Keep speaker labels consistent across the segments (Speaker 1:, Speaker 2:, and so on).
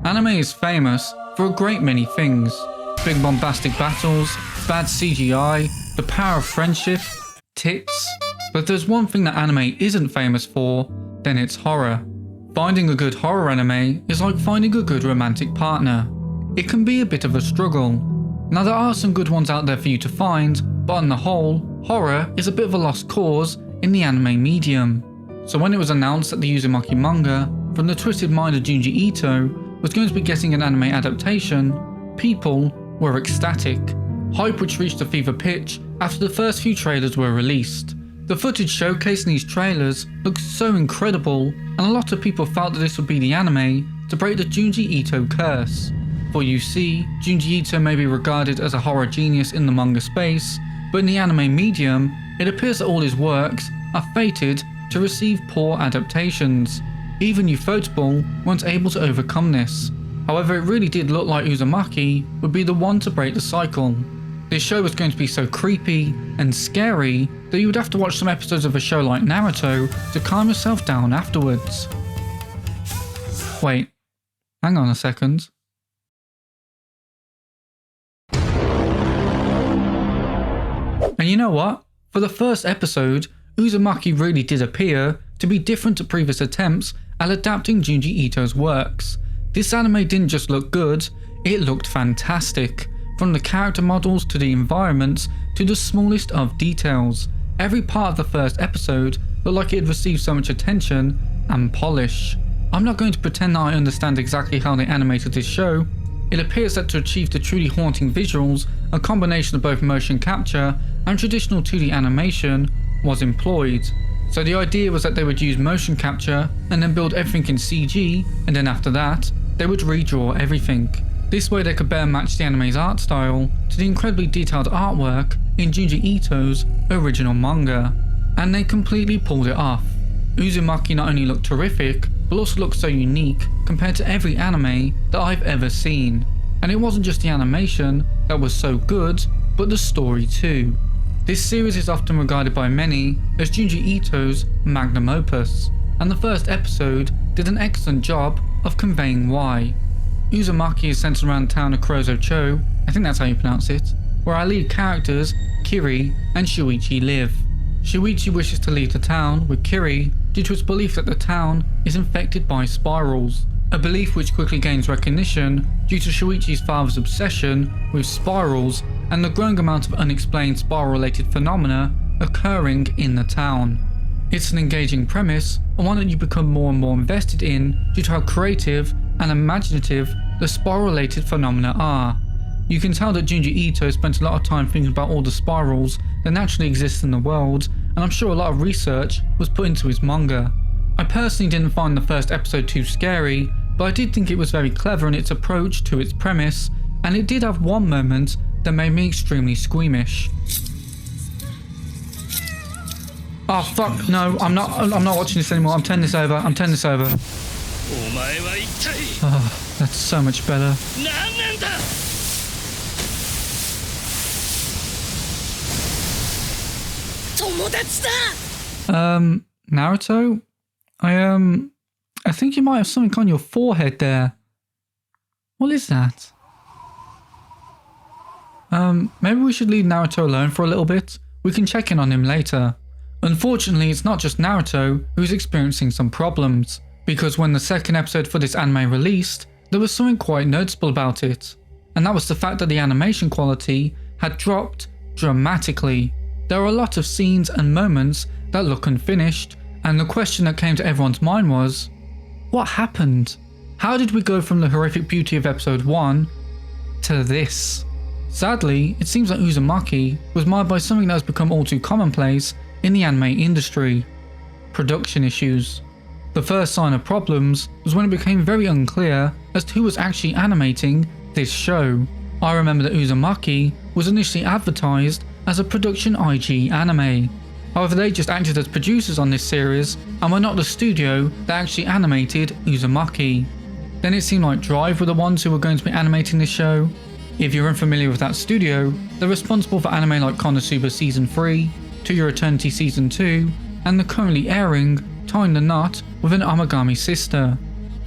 Speaker 1: Anime is famous for a great many things. Big bombastic battles, bad CGI, the power of friendship, tits. But if there's one thing that anime isn't famous for, then it's horror. Finding a good horror anime is like finding a good romantic partner. It can be a bit of a struggle. Now there are some good ones out there for you to find, but on the whole, horror is a bit of a lost cause in the anime medium. So when it was announced that the Uzumaki manga from the twisted mind of Junji Ito was going to be getting an anime adaptation, people were ecstatic. Hype which reached a fever pitch after the first few trailers were released. The footage showcased in these trailers looked so incredible, and a lot of people felt that this would be the anime to break the Junji Ito curse. For you see, Junji Ito may be regarded as a horror genius in the manga space, but in the anime medium, it appears that all his works are fated to receive poor adaptations. Even Ufotable weren't able to overcome this. However, it really did look like Uzumaki would be the one to break the cycle. This show was going to be so creepy and scary that you would have to watch some episodes of a show like Naruto to calm yourself down afterwards. Wait, hang on a second. And you know what? For the first episode, Uzumaki really did appear to be different to previous attempts at adapting Junji Ito's works. This anime didn't just look good, it looked fantastic. From the character models to the environments to the smallest of details. Every part of the first episode looked like it had received so much attention and polish. I'm not going to pretend that I understand exactly how they animated this show. It appears that to achieve the truly haunting visuals, a combination of both motion capture and traditional 2D animation was employed. So the idea was that they would use motion capture and then build everything in CG, and then after that, they would redraw everything. This way they could better match the anime's art style to the incredibly detailed artwork in Junji Ito's original manga. And they completely pulled it off. Uzumaki not only looked terrific, but also looked so unique compared to every anime that I've ever seen. And it wasn't just the animation that was so good, but the story too. This series is often regarded by many as Junji Ito's magnum opus, and the first episode did an excellent job of conveying why. Uzumaki is centered around the town of Kurozo-cho, I think that's how you pronounce it, where our lead characters, Kiri and Shuichi live. Shuichi wishes to leave the town with Kiri due to its belief that the town is infected by spirals, a belief which quickly gains recognition due to Shuichi's father's obsession with spirals and the growing amount of unexplained spiral-related phenomena occurring in the town. It's an engaging premise, and one that you become more and more invested in due to how creative and imaginative the spiral-related phenomena are. You can tell that Junji Ito spent a lot of time thinking about all the spirals that naturally exist in the world, and I'm sure a lot of research was put into his manga. I personally didn't find the first episode too scary, but I did think it was very clever in its approach to its premise, and it did have one moment that made me extremely squeamish. Oh fuck, no, I'm not watching this anymore. I'm turning this over. Oh, that's so much better. Naruto? I think you might have something on your forehead there. What is that? Maybe we should leave Naruto alone for a little bit. We can check in on him later. Unfortunately, it's not just Naruto who's experiencing some problems, because when the second episode for this anime released, there was something quite noticeable about it, and that was the fact that the animation quality had dropped dramatically. There are a lot of scenes and moments that look unfinished, and the question that came to everyone's mind was, what happened? How did we go from the horrific beauty of episode 1 to this? Sadly, it seems that Uzumaki was marred by something that has become all too commonplace in the anime industry: production issues. The first sign of problems was when it became very unclear as to who was actually animating this show. I remember that Uzumaki was initially advertised as a production IG anime. However, they just acted as producers on this series and were not the studio that actually animated Uzumaki. Then it seemed like Drive were the ones who were going to be animating this show. If you're unfamiliar with that studio, they're responsible for anime like Konosuba Season 3, To Your Eternity Season 2, and the currently airing Tying the Knot with an Amagami Sister.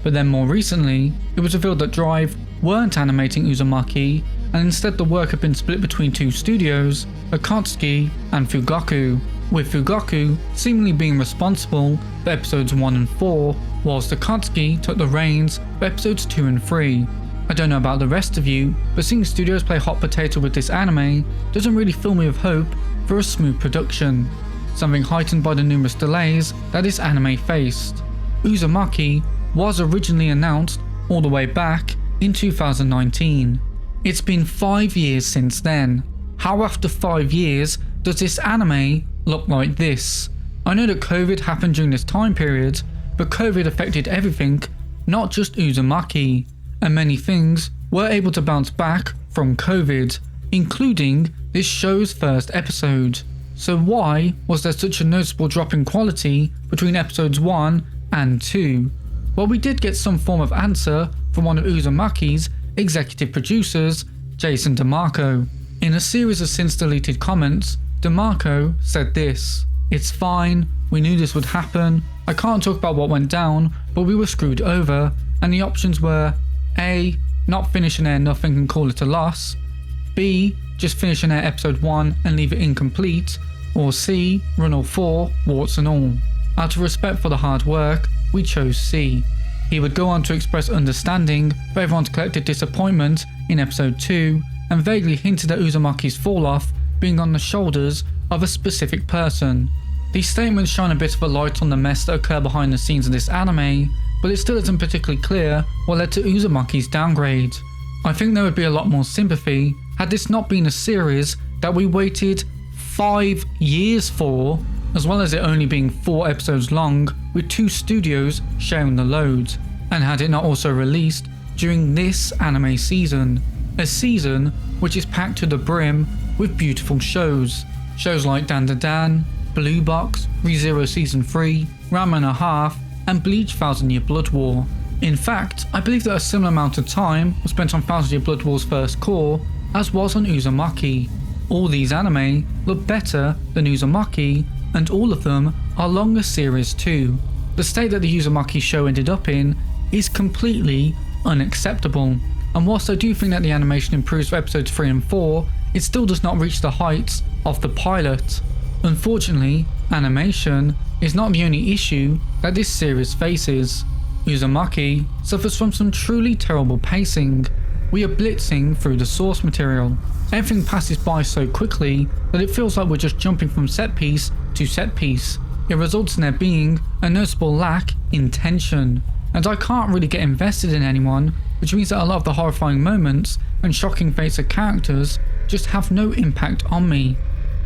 Speaker 1: But then more recently, it was revealed that Drive weren't animating Uzumaki, and instead the work had been split between two studios, Akatsuki and Fugaku, with Fugaku seemingly being responsible for episodes 1 and 4, whilst Akatsuki took the reins for episodes 2 and 3. I don't know about the rest of you, but seeing studios play hot potato with this anime doesn't really fill me with hope for a smooth production, something heightened by the numerous delays that this anime faced. Uzumaki was originally announced all the way back in 2019. It's been 5 years since then. How after 5 years does this anime look like this? I know that COVID happened during this time period, but COVID affected everything, not just Uzumaki, and many things were able to bounce back from COVID, including this show's first episode. So why was there such a noticeable drop in quality between episodes 1 and 2? Well, we did get some form of answer from one of Uzumaki's executive producers, Jason DeMarco. In a series of since deleted comments, DeMarco said this: "It's fine, we knew this would happen. I can't talk about what went down, but we were screwed over, and the options were A. Not finish and air nothing and call it a loss, B. Just finish and air episode 1 and leave it incomplete, or C. Run all 4, warts and all. Out of respect for the hard work, we chose C." He would go on to express understanding for everyone's collective disappointment in episode 2, and vaguely hinted at Uzumaki's fall off being on the shoulders of a specific person. These statements shine a bit of a light on the mess that occurred behind the scenes of this anime, but it still isn't particularly clear what led to Uzumaki's downgrade. I think there would be a lot more sympathy had this not been a series that we waited 5 years for, as well as it only being 4 episodes long with 2 studios sharing the load, and had it not also released during this anime season, a season which is packed to the brim with beautiful shows like Dandadan, Blue Box, ReZero Season 3, Ranma and a Half, and Bleach 1000 Year Blood War. In fact, I believe that a similar amount of time was spent on 1000 Year Blood War's first core as was on Uzumaki. All these anime look better than Uzumaki, and all of them are longer series too. The state that the Uzumaki show ended up in is completely unacceptable, and whilst I do think that the animation improves for episodes 3 and 4, it still does not reach the heights of the pilot. Unfortunately, animation is not the only issue that this series faces. Uzumaki suffers from some truly terrible pacing. We are blitzing through the source material. Everything passes by so quickly that it feels like we're just jumping from set piece to set piece. It results in there being a noticeable lack in tension, and I can't really get invested in anyone, which means that a lot of the horrifying moments and shocking fates of characters just have no impact on me.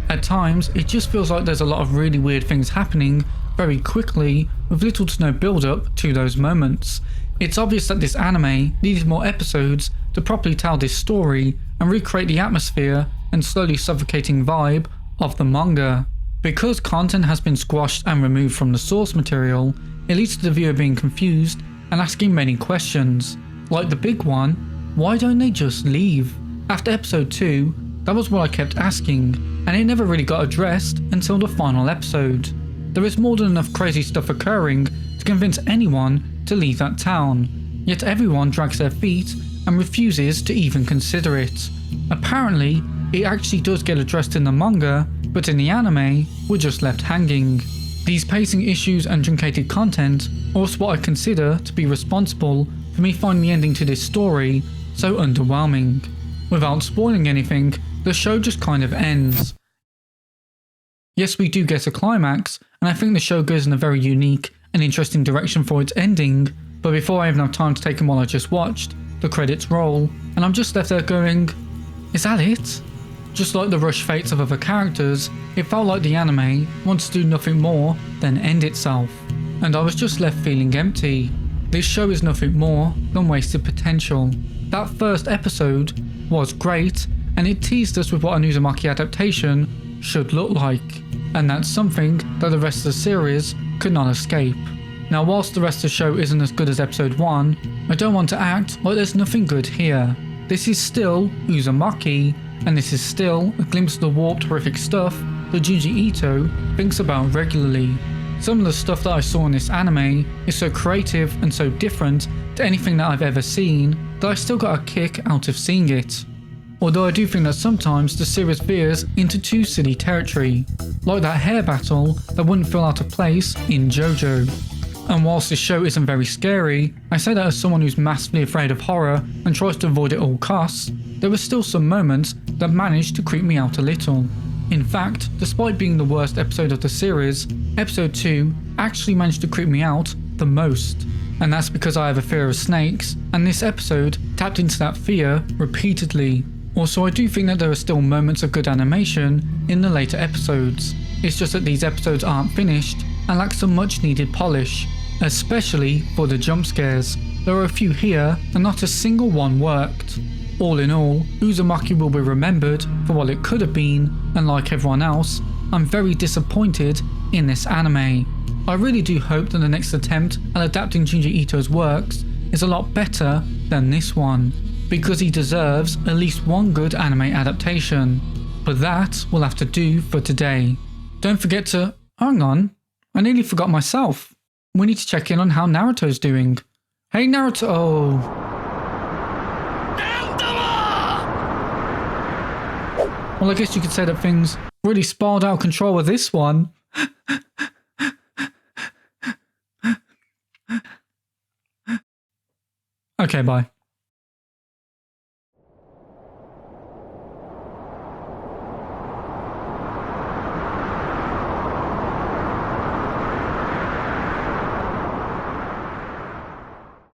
Speaker 1: At times, it just feels like there's a lot of really weird things happening very quickly with little to no build up to those moments. It's obvious that this anime needed more episodes to properly tell this story and recreate the atmosphere and slowly suffocating vibe of the manga. Because content has been squashed and removed from the source material, it leads to the viewer being confused and asking many questions. Like the big one, why don't they just leave? After episode 2, that was what I kept asking, and it never really got addressed until the final episode. There is more than enough crazy stuff occurring to convince anyone to leave that town, yet everyone drags their feet and refuses to even consider it. Apparently, it actually does get addressed in the manga, but in the anime, we're just left hanging. These pacing issues and truncated content are also what I consider to be responsible for me finding the ending to this story so underwhelming. Without spoiling anything, the show just kind of ends. Yes, we do get a climax, and I think the show goes in a very unique and interesting direction for its ending, but before I even have time to take in what I just watched, the credits roll, and I'm just left there going, is that it? Just like the rushed fates of other characters, it felt like the anime wanted to do nothing more than end itself, and I was just left feeling empty. This show is nothing more than wasted potential. That first episode was great, and it teased us with what an Uzumaki adaptation should look like, and that's something that the rest of the series could not escape. Now, whilst the rest of the show isn't as good as episode 1, I don't want to act like there's nothing good here. This is still Uzumaki, and this is still a glimpse of the warped, horrific stuff that Junji Ito thinks about regularly. Some of the stuff that I saw in this anime is so creative and so different to anything that I've ever seen that I still got a kick out of seeing it. Although I do think that sometimes the series veers into too silly territory, like that hair battle that wouldn't feel out of place in JoJo. And whilst this show isn't very scary, I say that as someone who's massively afraid of horror and tries to avoid it at all costs, there were still some moments that managed to creep me out a little. In fact, despite being the worst episode of the series, episode 2 actually managed to creep me out the most. And that's because I have a fear of snakes, and this episode tapped into that fear repeatedly. Also, I do think that there are still moments of good animation in the later episodes. It's just that these episodes aren't finished and lack some much needed polish, especially for the jump scares. There are a few here and not a single one worked. All in all, Uzumaki will be remembered for what it could have been, and like everyone else, I'm very disappointed in this anime. I really do hope that the next attempt at adapting Junji Ito's works is a lot better than this one, because he deserves at least one good anime adaptation. But that will have to do for today. Don't forget to... hang on, I nearly forgot myself. We need to check in on how Naruto's doing. Hey Naruto! Oh. Well, I guess you could say that things really spiraled out of control with this one. Okay, bye.